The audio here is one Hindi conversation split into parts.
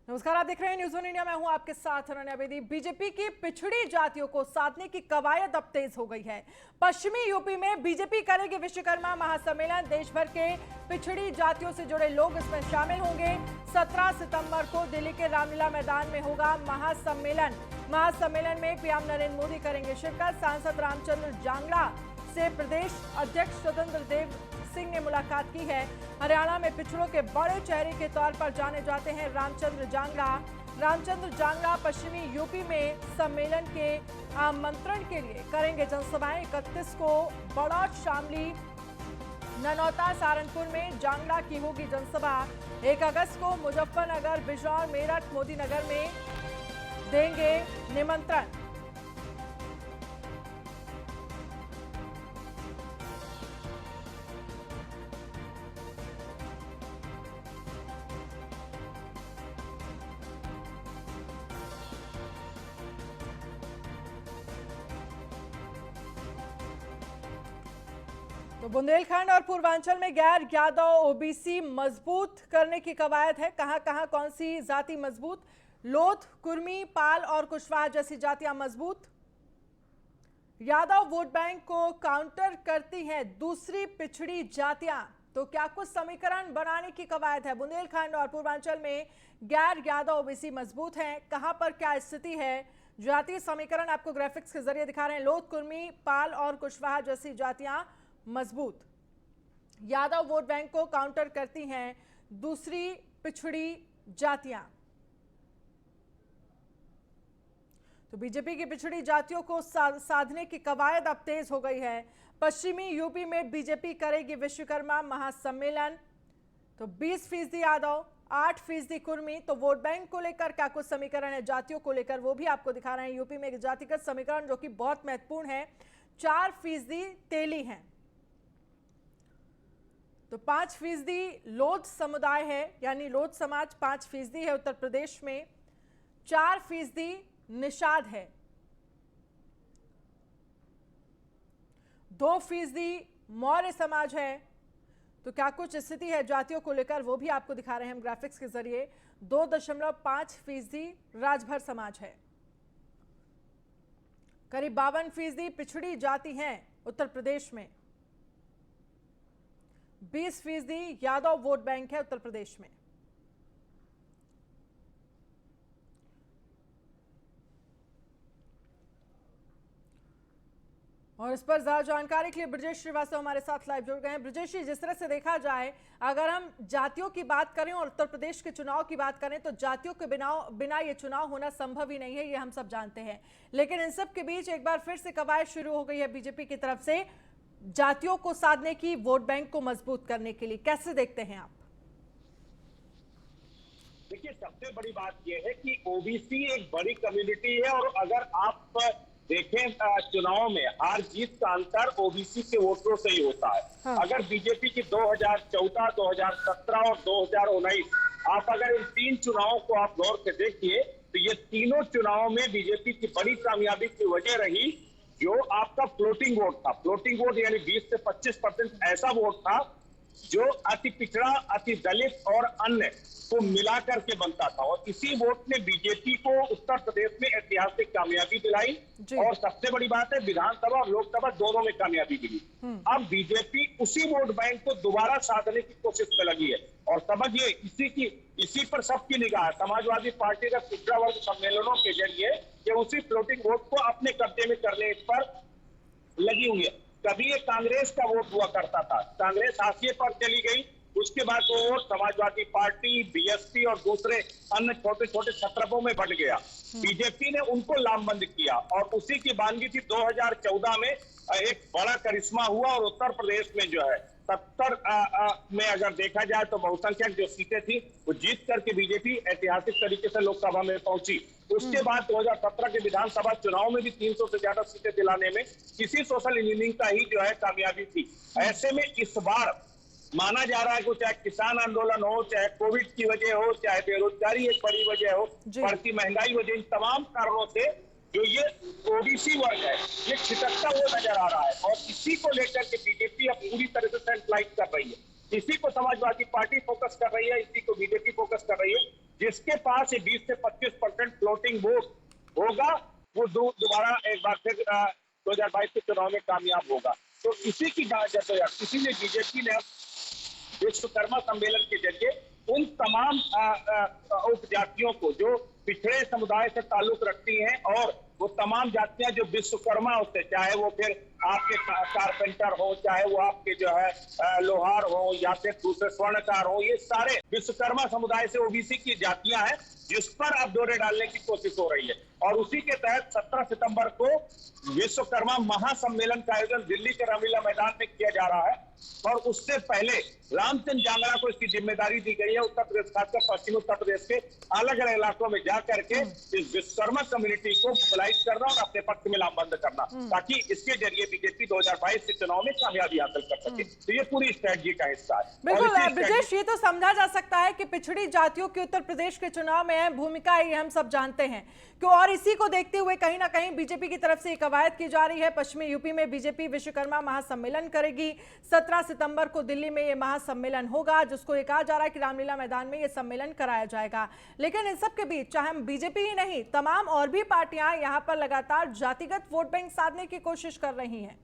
नमस्कार, आप देख रहे हैं न्यूज़ 1 इंडिया। मैं हूं आपके साथ अनन्या बेदी। बीजेपी की पिछड़ी जातियों को साधने की कवायद अब तेज हो गई है। पश्चिमी यूपी में बीजेपी करेगी विश्वकर्मा महासम्मेलन। देश भर के पिछड़ी जातियों से जुड़े लोग इसमें शामिल होंगे। 17 सितंबर को दिल्ली के रामलीला मैदान में होगा महासम्मेलन में पीएम नरेंद्र मोदी करेंगे शिरकत। सांसद रामचंद्र जांगड़ा से प्रदेश अध्यक्ष स्वतंत्र देव सिंह ने मुलाकात की है। हरियाणा में पिछड़ों के बड़े चेहरे के तौर पर जाने जाते हैं रामचंद्र जांगड़ा पश्चिमी यूपी में सम्मेलन के आमंत्रण के लिए करेंगे जनसभाएं। 31 को बड़ा शामली, ननौता, सहारनपुर में जांगड़ा की होगी जनसभा। 1 अगस्त को मुजफ्फरनगर, बिजनौर, मेरठ, मोदीनगर में देंगे निमंत्रण। तो बुंदेलखंड और पूर्वांचल में गैर यादव ओबीसी मजबूत करने की कवायद है। कहां कहां कौन सी जाति मजबूत? लोध, कुर्मी, पाल और कुशवाहा जैसी जातियां मजबूत। यादव वोट बैंक को काउंटर करती हैं दूसरी पिछड़ी जातियां। तो क्या कुछ समीकरण बनाने की कवायद है? बुंदेलखंड और पूर्वांचल में गैर यादव ओबीसी मजबूत हैं। कहां पर क्या स्थिति है? जातीय समीकरण आपको ग्राफिक्स के जरिए दिखा रहे हैं। लोध, कुर्मी, पाल और कुशवाहा जैसी जातियां मजबूत। यादव वोट बैंक को काउंटर करती हैं दूसरी पिछड़ी जातियां। तो बीजेपी की पिछड़ी जातियों को साधने की कवायद अब तेज हो गई है। पश्चिमी यूपी में बीजेपी करेगी विश्वकर्मा महासम्मेलन। तो 20% यादव, 8% कुर्मी। तो वोट बैंक को लेकर क्या कुछ समीकरण है जातियों को लेकर, वो भी आपको दिखा रहे हैं। यूपी में एक जातिगत समीकरण जो कि बहुत महत्वपूर्ण है। 4% तेली हैं। तो 5% लोध समुदाय है, यानी लोध समाज 5% है उत्तर प्रदेश में। 4% निषाद है। 2% मौर्य समाज है। तो क्या कुछ स्थिति है जातियों को लेकर, वो भी आपको दिखा रहे हैं हम ग्राफिक्स के जरिए। 2.5% राजभर समाज है। करीब 52% पिछड़ी जाति हैं उत्तर प्रदेश में। 20% यादव वोट बैंक है उत्तर प्रदेश में। और इस पर ज्यादा जानकारी के लिए ब्रजेश श्रीवास्तव हमारे साथ लाइव जुड़ गए हैं। ब्रजेश जी, जिस तरह से देखा जाए, अगर हम जातियों की बात करें और उत्तर प्रदेश के चुनाव की बात करें, तो जातियों के बिना ये चुनाव होना संभव ही नहीं है, ये हम सब जानते हैं। लेकिन इन सब के बीच एक बार फिर से कवायद शुरू हो गई है बीजेपी की तरफ से जातियों को साधने की, वोट बैंक को मजबूत करने के लिए। कैसे देखते हैं आप? देखिए, सबसे बड़ी बात यह है कि ओबीसी एक बड़ी कम्युनिटी है और अगर आप देखें चुनाव में हार जीत का अंतर ओबीसी के वोटरों से ही होता है। हाँ। अगर बीजेपी की 2014, 2017 और 2019 आप अगर इन 3 चुनावों को आप गौर से देखिए तो ये तीनों चुनावों में बीजेपी की बड़ी कामयाबी की वजह रही जो आपका फ्लोटिंग वोट था। फ्लोटिंग वोट यानी 20 से 25% ऐसा वोट था जो अति पिछड़ा, अति दलित और अन्य को मिलाकर के बनता था। और इसी वोट ने बीजेपी को उत्तर प्रदेश में ऐतिहासिक कामयाबी दिलाई। और सबसे बड़ी बात है, विधानसभा और लोकसभा दोनों में कामयाबी मिली। अब बीजेपी उसी वोट बैंक को दोबारा साधने की कोशिश में लगी है। और समझिए, इसी पर सबकी निगाह है। समाजवादी पार्टी का पिछड़ा वर्ग सम्मेलनों के जरिए ये उसी फ्लोटिंग वोट को अपने कब्जे में करने पर लगी हुई है। कभी ये कांग्रेस का वोट हुआ करता था, कांग्रेस हाशिए पर चली गई, उसके बाद वो वोट समाजवादी पार्टी, बीएसपी और दूसरे अन्य छोटे छोटे छत्रपों में बढ़ गया। बीजेपी ने उनको लामबंद किया और उसी की बानगी थी 2014 में एक बड़ा करिश्मा हुआ। और उत्तर प्रदेश में जो है 70 में अगर देखा जाए तो बहुसंख्यक जो सीटें थी वो जीत करके बीजेपी ऐतिहासिक तरीके से लोकसभा में पहुंची। उसके बाद 2017 के विधानसभा चुनाव में भी 300 से ज्यादा सीटें दिलाने में किसी सोशल इंजीनियरिंग का ही जो है कामयाबी थी। ऐसे में इस बार माना जा रहा है कि चाहे किसान आंदोलन हो, चाहे कोविड की वजह हो, चाहे बेरोजगारी एक बड़ी वजह हो, बढ़ती महंगाई वजह, इन तमाम कारणों से जो ये ओबीसी वर्ग है ये छिटकता हुआ नजर आ रहा है। और इसी को लेकर के बीजेपी अब पूरी तरह से सेंट्रलाइज कर रही है। इसी को समाजवादी पार्टी फोकस कर रही है, इसी को बीजेपी फोकस कर रही है। जिसके पास ये 20 से 25% फ्लोटिंग वोट होगा वो दोबारा एक बार फिर 2022 के चुनाव में कामयाब होगा। तो इसी की जद्दोजहद इसीलिए बीजेपी ने विश्वकर्मा सम्मेलन के जरिए उन तमाम उपजातियों को जो पिछड़े समुदाय से ताल्लुक रखती हैं और वो तमाम जातियां जो विश्वकर्मा होते, चाहे वो फिर आपके कारपेंटर हो, चाहे वो आपके जो है लोहार हो या फिर दूसरे स्वर्णकार हो, ये सारे विश्वकर्मा समुदाय से ओबीसी की जातियां हैं जिस पर अब डोरे डालने की कोशिश हो रही है। और उसी के तहत 17 सितंबर को विश्वकर्मा महासम्मेलन का आयोजन दिल्ली के रामलीला मैदान में किया जा रहा है। और उससे पहले रामचंद्र जांगड़ा को इसकी जिम्मेदारी दी गई है उत्तर प्रदेश, खासकर पश्चिम उत्तर प्रदेश के अलग अलग इलाकों में जाकर के इस विश्वकर्मा कम्युनिटी को मोबिलाइज करना और अपने पक्ष में लामबंद करना, ताकि इसके जरिए बीजेपी 2022 के चुनाव में कामयाबी हासिल कर सके। तो ये पूरी स्ट्रेटजी का हिस्सा है। बिल्कुल ब्रजेश, ये तो समझा जा सकता है कि पिछड़ी जातियों की उत्तर प्रदेश के चुनाव में अहम भूमिका है, हम सब जानते हैं क्यों। और इसी को देखते हुए कहीं ना कहीं बीजेपी की तरफ से एक कवायद की जा रही है। पश्चिमी यूपी में बीजेपी विश्वकर्मा महासम्मेलन करेगी। 17 सितंबर को दिल्ली में यह महासम्मेलन होगा, जिसको ये कहा जा रहा है कि रामलीला मैदान में यह सम्मेलन कराया जाएगा। लेकिन इन सब के बीच चाहे हम बीजेपी ही नहीं, तमाम और भी पार्टियां यहां पर लगातार जातिगत वोट बैंक साधने की कोशिश कर रही हैं।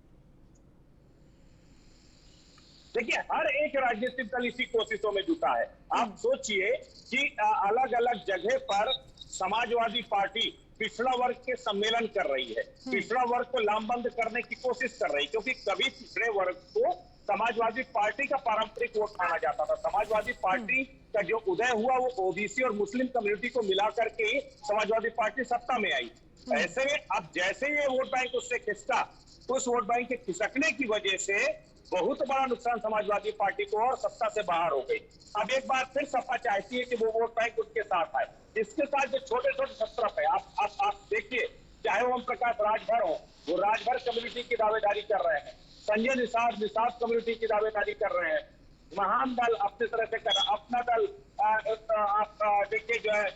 देखिए, हर एक राजनीतिक दल इसी कोशिशों में जुटा है। आप सोचिए कि अलग अलग जगह पर समाजवादी पार्टी पिछड़ा वर्ग के सम्मेलन कर रही है, पिछड़ा वर्ग को लामबंद करने की कोशिश कर रही है, क्योंकि कभी पिछड़े वर्ग को समाजवादी पार्टी का पारंपरिक वोट माना जाता था। समाजवादी पार्टी का जो उदय हुआ वो ओबीसी और मुस्लिम कम्युनिटी को मिलाकर के ही समाजवादी पार्टी सत्ता में आई। ऐसे में अब जैसे ये वोट बैंक उससे खिसका, उस वोट बैंक के खिसकने की वजह से बहुत बड़ा नुकसान समाजवादी पार्टी को और सत्ता से बाहर हो गई। अब एक बार फिर सपा चाहती है कि वो वोट बैंक उसके साथ आए। इसके साथ जो छोटे छोटे सत्रप है, आप देखिए, चाहे वो ओम प्रकाश राजभर हो, वो राजभर कम्युनिटी की दावेदारी कर रहे हैं। संजय निषाद कम्युनिटी की दावेदारी कर रहे हैं। महान दल अपनी तरह से कर रहा है। अपना दल आप देखिए जो है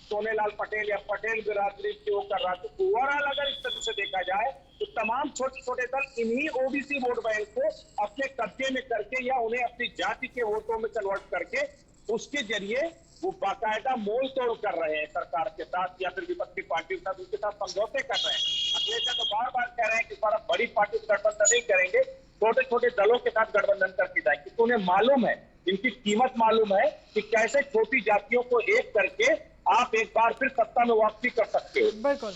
सोनेलाल पटेल या पटेल बिरादरी की वो कर रहा है। तो ओवरऑल अगर इस तरह से देखा जाए तो तमाम छोटे छोटे दल इन्हीं ओबीसी वोट बैंक को अपने कब्जे में करके या उन्हें अपनी जाति के वोटों में कन्वर्ट करके उसके जरिए वो बाकायदा मोल तोड़ कर रहे हैं सरकार के साथ या फिर विपक्षी पार्टियों के साथ, उसके साथ समझौते कर रहे हैं। अखिलेश तो बार बार कह रहे हैं कि सारा बड़ी पार्टी से गठबंधन नहीं करेंगे, छोटे छोटे दलों के साथ गठबंधन करके जाएंगे। तो उन्हें मालूम है, इनकी कीमत मालूम है कि कैसे छोटी जातियों को एक करके आप एक बार फिर सत्ता में वापसी कर सकते हो। बिल्कुल,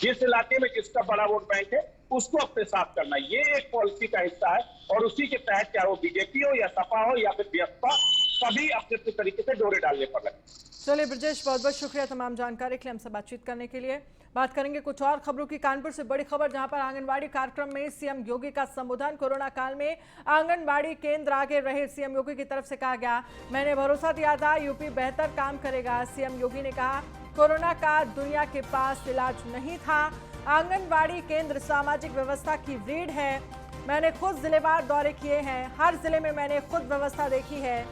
जिस इलाके में जिसका बड़ा वोट बैंक है उसको अपने साथ करना, ये एक पॉलिसी का हिस्सा है। और उसी के तहत चाहे वो बीजेपी हो या सपा हो या फिर बसपा, सभी अपने अपने तरीके से डोरे डालने पर लगे। चलिए ब्रजेश, बहुत बहुत शुक्रिया तमाम जानकारी के लिए हमसे बातचीत करने के लिए। बात करेंगे कुछ और खबरों की। कानपुर से बड़ी खबर, जहां पर आंगनबाड़ी कार्यक्रम में सीएम योगी का संबोधन। कोरोना काल में आंगनबाड़ी केंद्र आगे रहे, सीएम योगी की तरफ से कहा गया, मैंने भरोसा दिया था यूपी बेहतर काम करेगा। सीएम योगी ने कहा, कोरोना का दुनिया के पास इलाज नहीं था। आंगनबाड़ी केंद्र सामाजिक व्यवस्था की रीढ़ है। मैंने खुद जिलेवार दौरे किए हैं, हर जिले में मैंने खुद व्यवस्था देखी है।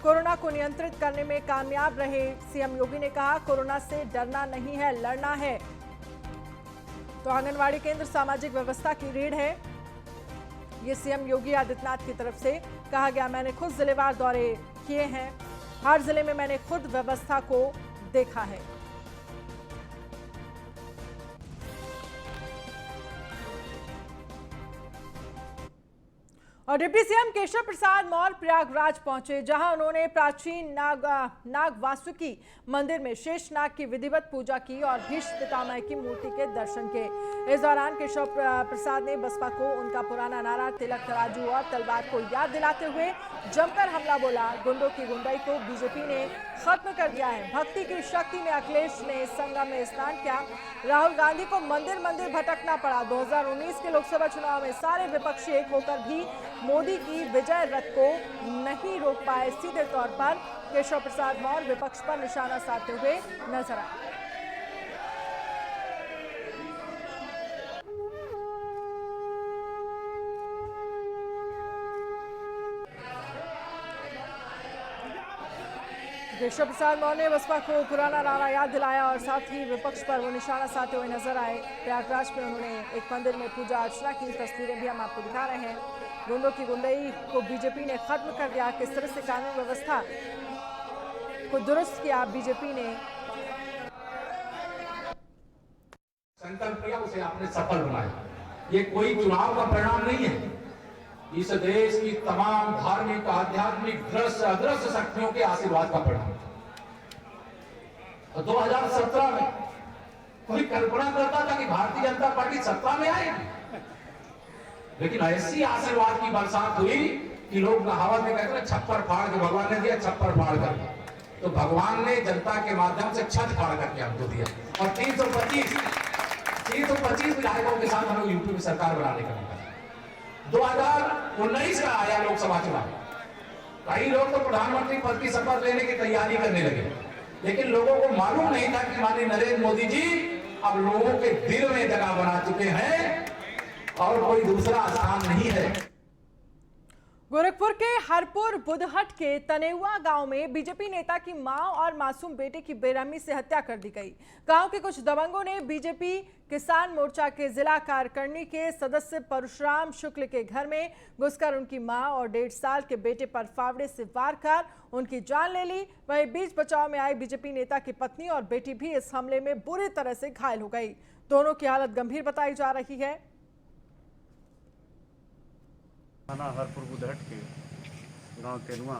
कोरोना को नियंत्रित करने में कामयाब रहे। सीएम योगी ने कहा, कोरोना से डरना नहीं है, लड़ना है। तो आंगनबाड़ी केंद्र सामाजिक व्यवस्था की रीढ़ है, ये सीएम योगी आदित्यनाथ की तरफ से कहा गया। मैंने खुद जिलेवार दौरे किए हैं, हर जिले में मैंने खुद व्यवस्था को देखा है। और डिप्टी सीएम केशव प्रसाद मौर्य प्रयागराज पहुंचे, जहां उन्होंने प्राचीन नाग वासुकी मंदिर में शेष नाग की विधिवत पूजा की और भीष्म पितामह की मूर्ति के दर्शन किए। इस दौरान केशव प्रसाद ने बसपा को उनका पुराना नारा तिलक तराजू और तलवार को याद दिलाते हुए जमकर हमला बोला। गुंडों की गुंडाई को बीजेपी ने खत्म कर दिया है। भक्ति की शक्ति में अखिलेश ने संगम में स्नान किया। राहुल गांधी को मंदिर मंदिर भटकना पड़ा। 2019 के लोकसभा चुनाव में सारे विपक्षी एक होकर भी मोदी की विजय रथ को नहीं रोक पाए। सीधे तौर पर केशव प्रसाद मौर्य विपक्ष पर निशाना साधते हुए नजर आए। केशव प्रसाद मौर्य ने बसपा को पुराना नारा याद दिलाया और साथ ही विपक्ष पर वो निशाना साधते हुए नजर आए। प्रयागराज में उन्होंने एक मंदिर में पूजा अर्चना की, तस्वीरें भी हम आपको दिखा रहे हैं। गुंडों की गुंडई को बीजेपी ने खत्म कर दिया। किस तरह से कानून व्यवस्था को दुरुस्त किया बीजेपी ने। संकल्प किया, उसे आपने सफल बनाया। ये कोई चुनाव का परिणाम नहीं है, इस देश की तमाम धार्मिक, आध्यात्मिक, दृश्य अदृश्य शक्तियों के आशीर्वाद का परिणाम था। तो 2017 में कोई कल्पना करता था कि भारतीय जनता पार्टी सत्ता में आएगी, लेकिन ऐसी आशीर्वाद की बरसात हुई कि लोग कहावत में कहते हैं छप्पर फाड़ के भगवान ने दिया, छप्पर फाड़ कर, तो भगवान ने जनता के माध्यम से छत फाड़ करके हमको दिया। और 325 विधायकों के साथ हम लोग यूपी में सरकार बनाने का निकला। 2019 का आया लोकसभा चुनाव, कई लोग तो प्रधानमंत्री पद की शपथ लेने की तैयारी करने लगे, लेकिन लोगों को मालूम नहीं था कि माननीय नरेंद्र मोदी जी अब लोगों के दिल में जगह बना चुके हैं और कोई दूसरा स्थान नहीं है। गोरखपुर के हरपुर बुधहट के तनेउआ गांव में बीजेपी नेता की मां और मासूम बेटे की बेरहमी से हत्या कर दी गई। गांव के कुछ दबंगों ने बीजेपी किसान मोर्चा के जिला कार्यकारिणी के सदस्य परशुराम शुक्ल के घर में घुसकर उनकी मां और 1.5 साल के बेटे पर फावड़े से वार कर उनकी जान ले ली। वहीं बीच बचाव में आई बीजेपी नेता की पत्नी और बेटी भी इस हमले में बुरी तरह से घायल हो गई। दोनों की हालत गंभीर बताई जा रही है। थाना हरपुर बुधहट के गांव तेनुआ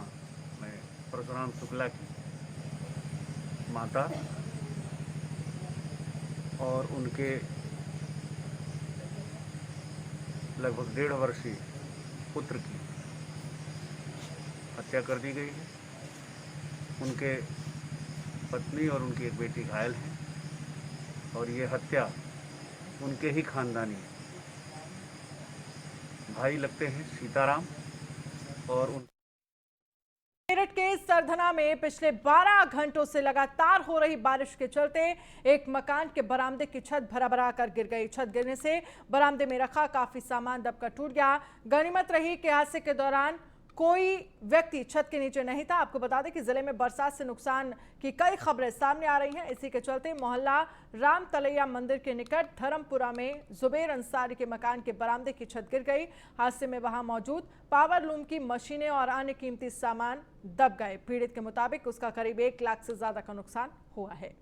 में परशुराम शुक्ला की माता और उनके लगभग 1.5 वर्षीय पुत्र की हत्या कर दी गई है। उनके पत्नी और उनकी एक बेटी घायल हैं और ये हत्या उनके ही खानदानी भाई लगते हैं सीताराम और उन मेरठ के सरधना में पिछले 12 घंटों से लगातार हो रही बारिश के चलते एक मकान के बरामदे की छत भरा कर गिर गई। छत गिरने से बरामदे में रखा काफी सामान दबकर टूट गया। गनीमत रही कि हादसे के दौरान कोई व्यक्ति छत के नीचे नहीं था। आपको बता दें कि जिले में बरसात से नुकसान की कई खबरें सामने आ रही हैं। इसी के चलते मोहल्ला राम तलैया मंदिर के निकट धर्मपुरा में जुबेर अंसारी के मकान के बरामदे की छत गिर गई। हादसे में वहां मौजूद पावर लूम की मशीनें और अन्य कीमती सामान दब गए। पीड़ित के मुताबिक उसका करीब 1 लाख से ज्यादा का नुकसान हुआ है।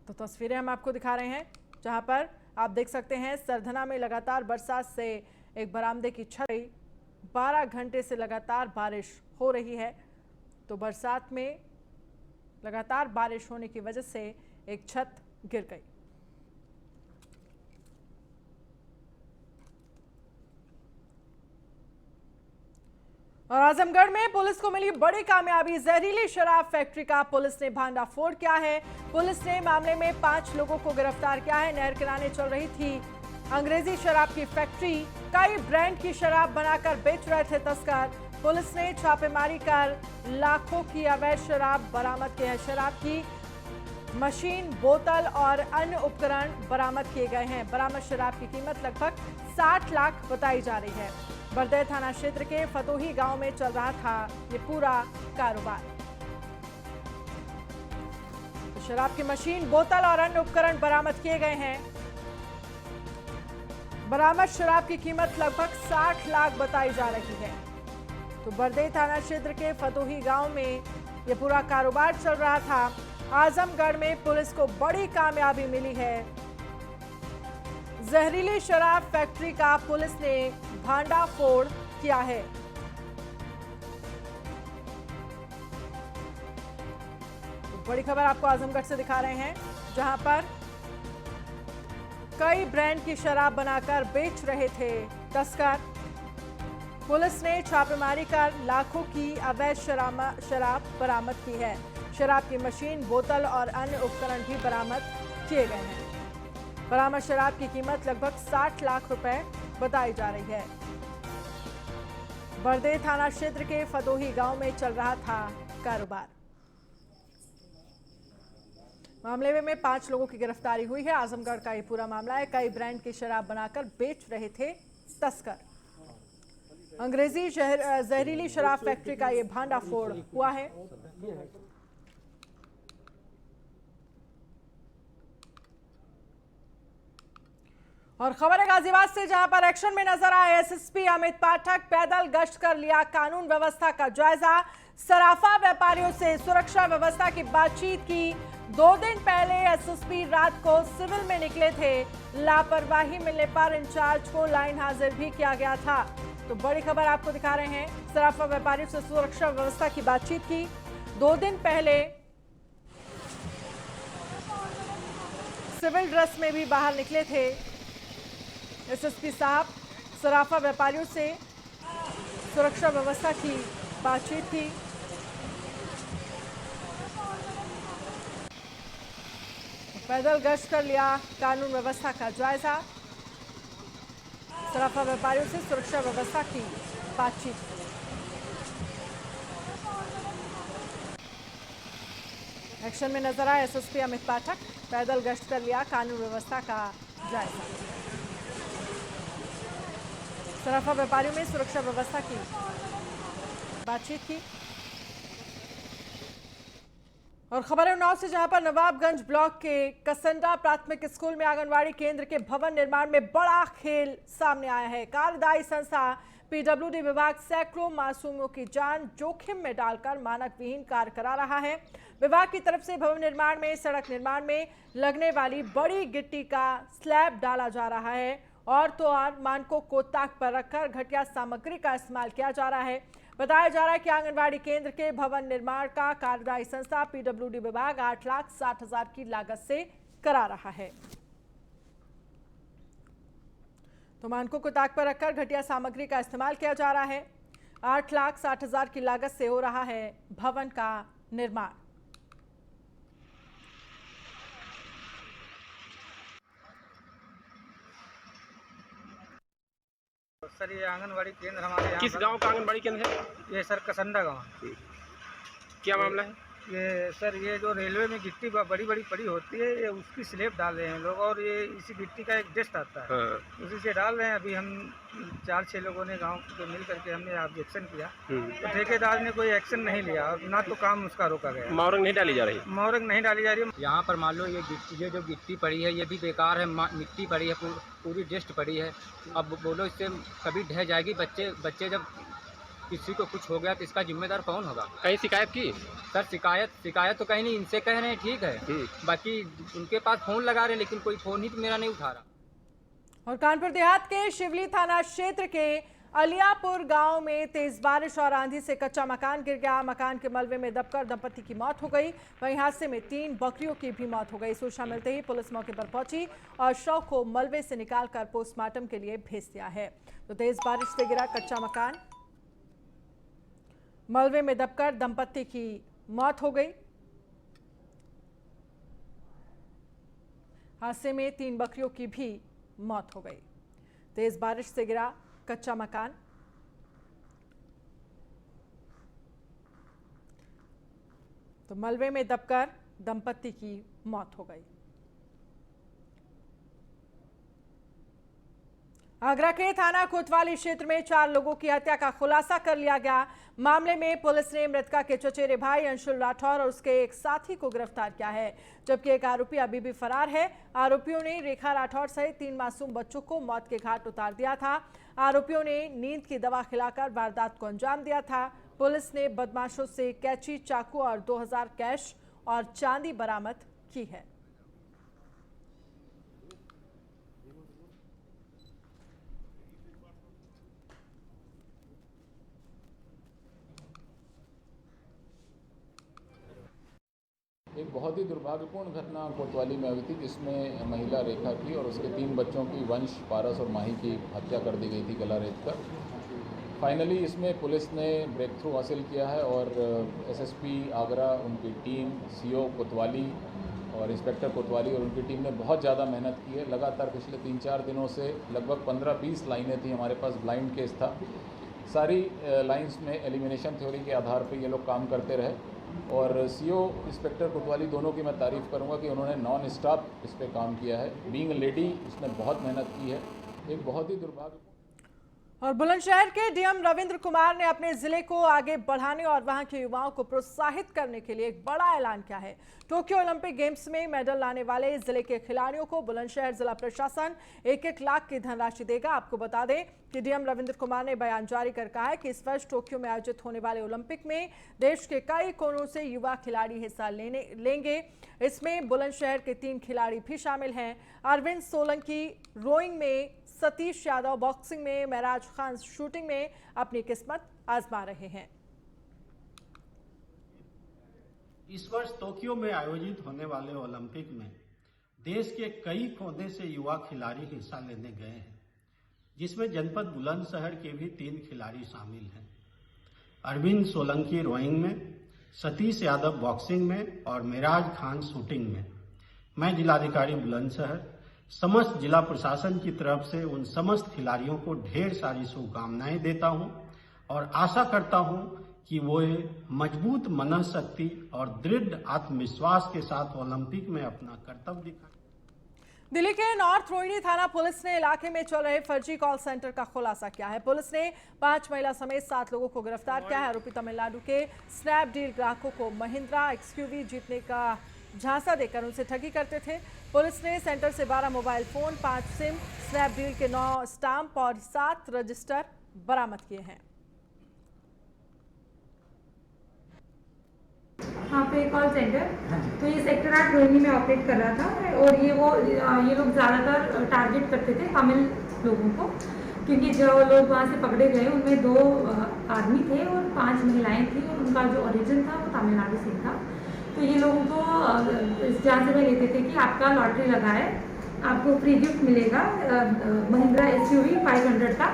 तो तस्वीरें हम आपको दिखा रहे हैं, जहां पर आप देख सकते हैं सरधना में लगातार बरसात से एक बरामदे की छत 12 घंटे से लगातार बारिश हो रही है। तो बरसात में लगातार बारिश होने की वजह से एक छत गिर गई। और आजमगढ़ में पुलिस को मिली बड़ी कामयाबी। जहरीली शराब फैक्ट्री का पुलिस ने भांडाफोड़ किया है। पुलिस ने मामले में 5 लोगों को गिरफ्तार किया है। नहर किनारे चल रही थी अंग्रेजी शराब की फैक्ट्री। कई ब्रांड की शराब बनाकर बेच रहे थे तस्कर। पुलिस ने छापेमारी कर लाखों की अवैध शराब बरामद की है। शराब की मशीन, बोतल और अन्य उपकरण बरामद किए गए हैं। बरामद शराब की कीमत लगभग 60 लाख बताई जा रही है। बरदै थाना क्षेत्र के फतोही गांव में चल रहा था ये पूरा कारोबार। तो शराब की मशीन, बोतल और अन्य उपकरण बरामद किए गए हैं। बरामद शराब की कीमत लगभग 60 लाख बताई जा रही है। तो बरदै थाना क्षेत्र के फतोही गांव में ये पूरा कारोबार चल रहा था। आजमगढ़ में पुलिस को बड़ी कामयाबी मिली है। जहरीली शराब फैक्ट्री का पुलिस ने भांडाफोड़ किया है। तो बड़ी खबर आपको आजमगढ़ से दिखा रहे हैं, जहां पर कई ब्रांड की शराब बनाकर बेच रहे थे तस्कर। पुलिस ने छापेमारी कर लाखों की अवैध शराब बरामद की है। शराब की मशीन, बोतल और अन्य उपकरण भी बरामद किए गए हैं। बरामद शराब की कीमत लगभग 60 लाख रुपए बताई जा रही है। बरदै थाना क्षेत्र के फतोही गांव में चल रहा था कारोबार। मामले में 5 लोगों की गिरफ्तारी हुई है। आजमगढ़ का ये पूरा मामला है। कई ब्रांड की शराब बनाकर बेच रहे थे तस्कर। अंग्रेजी जहरीली शराब फैक्ट्री का ये भांडाफोड़ हुआ है। और खबर है गाजियाबाद से, जहां पर एक्शन में नजर आए एसएसपी अमित पाठक। पैदल गश्त कर लिया कानून व्यवस्था का जायजा, सराफा व्यापारियों से सुरक्षा व्यवस्था की बातचीत की। 2 दिन पहले एसएसपी रात को सिविल में निकले थे, लापरवाही मिलने पर इंचार्ज को लाइन हाजिर भी किया गया था। तो बड़ी खबर आपको दिखा रहे हैं, सराफा व्यापारियों से सुरक्षा व्यवस्था की बातचीत की। 2 दिन पहले सिविल ड्रेस में भी बाहर निकले थे एसएसपी साहब, सराफा व्यापारियों से सुरक्षा व्यवस्था की बातचीत की। पैदल गश्त कर लिया कानून व्यवस्था का जायजा, सराफा व्यापारियों से सुरक्षा व्यवस्था की बातचीत। एक्शन में नजर आए एसएसपी अमित पाठक। पैदल गश्त कर लिया कानून व्यवस्था का जायजा, सराफा व्यापारियों में सुरक्षा व्यवस्था की बातचीत की। और खबर है उन्नाव से, जहां पर नवाबगंज ब्लॉक के कसंडा प्राथमिक स्कूल में आंगनवाड़ी केंद्र के भवन निर्माण में बड़ा खेल सामने आया है। कार्यदायी संस्था पीडब्ल्यूडी विभाग सैकड़ों मासूमों की जान जोखिम में डालकर मानक विहीन कार्य करा रहा है। विभाग की तरफ से भवन निर्माण में, सड़क निर्माण में लगने वाली बड़ी गिट्टी का स्लैब डाला जा रहा है और तो और मानकों को ताक पर रखकर घटिया सामग्री का इस्तेमाल किया जा रहा है। बताया जा रहा है कि आंगनवाड़ी केंद्र के भवन निर्माण का कार्यदायी संस्था पीडब्ल्यूडी विभाग 8,60,000 की लागत से करा रहा है। तो मानकों को ताक पर रखकर घटिया सामग्री का इस्तेमाल किया जा रहा है। 8,60,000 की लागत से हो रहा है भवन का निर्माण। सर ये आंगनवाड़ी केंद्र हमारे यहाँ किस गांव का आंगनबाड़ी केंद्र है? ये सर कसंडा गाँव। क्या मामला है? ये सर ये जो रेलवे में गिट्टी बड़ी बड़ी पड़ी होती है, ये उसकी स्लेब डाल रहे हैं लोग, और ये इसी गिट्टी का एक डस्ट आता है। हाँ। उसी से डाल रहे हैं। अभी हम 4-6 लोगों ने गांव के मिल करके हमने ऑब्जेक्शन किया, तो ठेकेदार ने कोई एक्शन नहीं लिया और ना तो काम उसका रोका गया। मौरंग नहीं डाली जा रही? मौरंग नहीं डाली जा रही है। यहाँ पर मान लो ये जो गिट्टी पड़ी है ये भी बेकार है, मिट्टी पड़ी है, पूरी डस्ट पड़ी है। अब बोलो इससे कभी ढह जाएगी। बच्चे जब किसी को कुछ हो गया तो इसका जिम्मेदार कौन होगा? कहीं शिकायत की? सर शिकायत तो कहीं नहीं, इनसे कह रहे हैं ठीक है, बाकी उनके पास फ़ोन लगा रहे हैं लेकिन कोई फ़ोन ही तो मेरा नहीं उठा रहा। और कानपुर देहात के शिवली थाना क्षेत्र के अलियापुर गांव में तेज बारिश और आंधी से कच्चा मकान गिर गया। मकान के मलबे में दबकर दंपति की मौत हो गई। वहीं हादसे में 3 बकरियों की भी मौत हो गई। सूचना मिलते ही पुलिस मौके पर पहुंची और शव को मलबे से निकालकर पोस्टमार्टम के लिए भेज दिया है। तो तेज बारिश से गिरा कच्चा मकान, मलबे में दबकर दंपति की मौत हो गई। हादसे में 3 बकरियों की भी मौत हो गई। तेज बारिश से गिरा कच्चा मकान, तो मलबे में दबकर दंपति की मौत हो गई। आगरा के थाना कोतवाली क्षेत्र में 4 लोगों की हत्या का खुलासा कर लिया गया। मामले में पुलिस ने मृतका के चचेरे भाई अंशुल राठौर और उसके एक साथी को गिरफ्तार किया है, जबकि एक आरोपी अभी भी फरार है। आरोपियों ने रेखा राठौर सहित 3 मासूम बच्चों को मौत के घाट उतार दिया था। आरोपियों ने नींद की दवा खिलाकर वारदात को अंजाम दिया था। पुलिस ने बदमाशों से कैंची, चाकू और 2000 कैश और चांदी बरामद की है। एक बहुत ही दुर्भाग्यपूर्ण घटना कोतवाली में हुई थी, जिसमें महिला रेखा की और उसके 3 बच्चों की वंश, पारस और माही की हत्या कर दी गई थी गला रेत कर। फाइनली इसमें पुलिस ने ब्रेक थ्रू हासिल किया है और एसएसपी आगरा, उनकी टीम, सीओ कोतवाली और इंस्पेक्टर कोतवाली और उनकी टीम ने बहुत ज़्यादा मेहनत की है। लगातार पिछले 3-4 दिनों से लगभग 15-20 लाइनें थी, हमारे पास ब्लाइंड केस था। सारी लाइंस में एलिमिनेशन थ्योरी के आधार पर ये लोग काम करते रहे और सीओ इंस्पेक्टर कोतवाली दोनों की मैं तारीफ़ करूंगा कि उन्होंने नॉन स्टॉप इस पे काम किया है। बीइंग लेडी उसने बहुत मेहनत की है। एक बहुत ही दुर्भाग्य और बुलंदशहर के डीएम रविंद्र कुमार ने अपने जिले को आगे बढ़ाने और वहां के युवाओं को प्रोत्साहित करने के लिए एक बड़ा ऐलान किया है। टोक्यो ओलंपिक गेम्स में मेडल लाने वाले जिले के खिलाड़ियों को बुलंदशहर जिला प्रशासन 1-1 लाख की धनराशि देगा। आपको बता दें कि डीएम रविंद्र कुमार ने बयान जारी कर कहा है कि इस वर्ष टोक्यो में आयोजित होने वाले ओलंपिक में देश के कई कोनों से युवा खिलाड़ी हिस्सा लेंगे। इसमें बुलंदशहर के 3 खिलाड़ी भी शामिल हैं। अरविंद सोलंकी रोइंग में, सतीश यादव बॉक्सिंग में, महराज खान शूटिंग में अपनी किस्मत आजमा रहे हैं। इस वर्ष टोक्यो में आयोजित होने वाले ओलंपिक में देश के कई कोने से युवा खिलाड़ी हिस्सा लेने गए हैं, जिसमें जनपद बुलंदशहर के भी 3 खिलाड़ी शामिल हैं। अरविंद सोलंकी रोइंग में, सतीश यादव बॉक्सिंग में और महराज खान शूटिंग में। मैं जिलाधिकारी बुलंदशहर समस्त जिला प्रशासन की तरफ से उन समस्त खिलाड़ियों को ढेर सारी शुभकामनाएं देता हूं और आशा करता हूं कि वो मजबूत मनोशक्ति और दृढ़ आत्मविश्वास के साथ ओलंपिक में अपना कर्तव्य दिखाएं। दिल्ली के नॉर्थ रोहिणी थाना पुलिस ने इलाके में चल रहे फर्जी कॉल सेंटर का खुलासा किया है। पुलिस ने 5 महिला समेत 7 लोगों को गिरफ्तार किया है। आरोपी तमिलनाडु के स्नैपडील ग्राहकों को महिंद्रा एक्सयूवी जीतने का झांसा देकर उनसे ठगी करते थे। पुलिस ने सेंटर से 12 मोबाइल फोन, 5 सिम, स्नैपडील के 9 स्टाम्प और 7 रजिस्टर बरामद किए हैं। हाँ पे कॉल सेंटर, तो ये सेक्टर 8 रोहिणी में ऑपरेट कर रहा था और ये लोग ज़्यादातर टारगेट करते थे तमिल लोगों को, क्योंकि जो लोग वहाँ से पकड़े गए उनमें 2 आदमी थे और 5 महिलाएं थी और उनका जो ओरिजिन था वो तमिलनाडु से था। तो ये लोगों को जहाँ से लेते थे कि आपका लॉटरी लगा है, आपको फ्री गिफ्ट मिलेगा महिंद्रा एक्सयूवी 500 का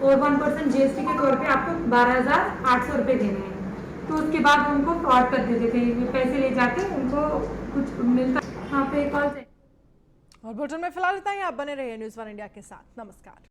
और 1% जीएसटी के तौर पे आपको 12,800 रुपये देने हैं। तो उसके बाद उनको फ्रॉड कर देते थे, पैसे ले जाके उनको कुछ मिलता। हाँ पे कॉल। और बुलेटिन में फिलहाल इतना ही। आप बने रहिए न्यूज़ 1 इंडिया के साथ। नमस्कार।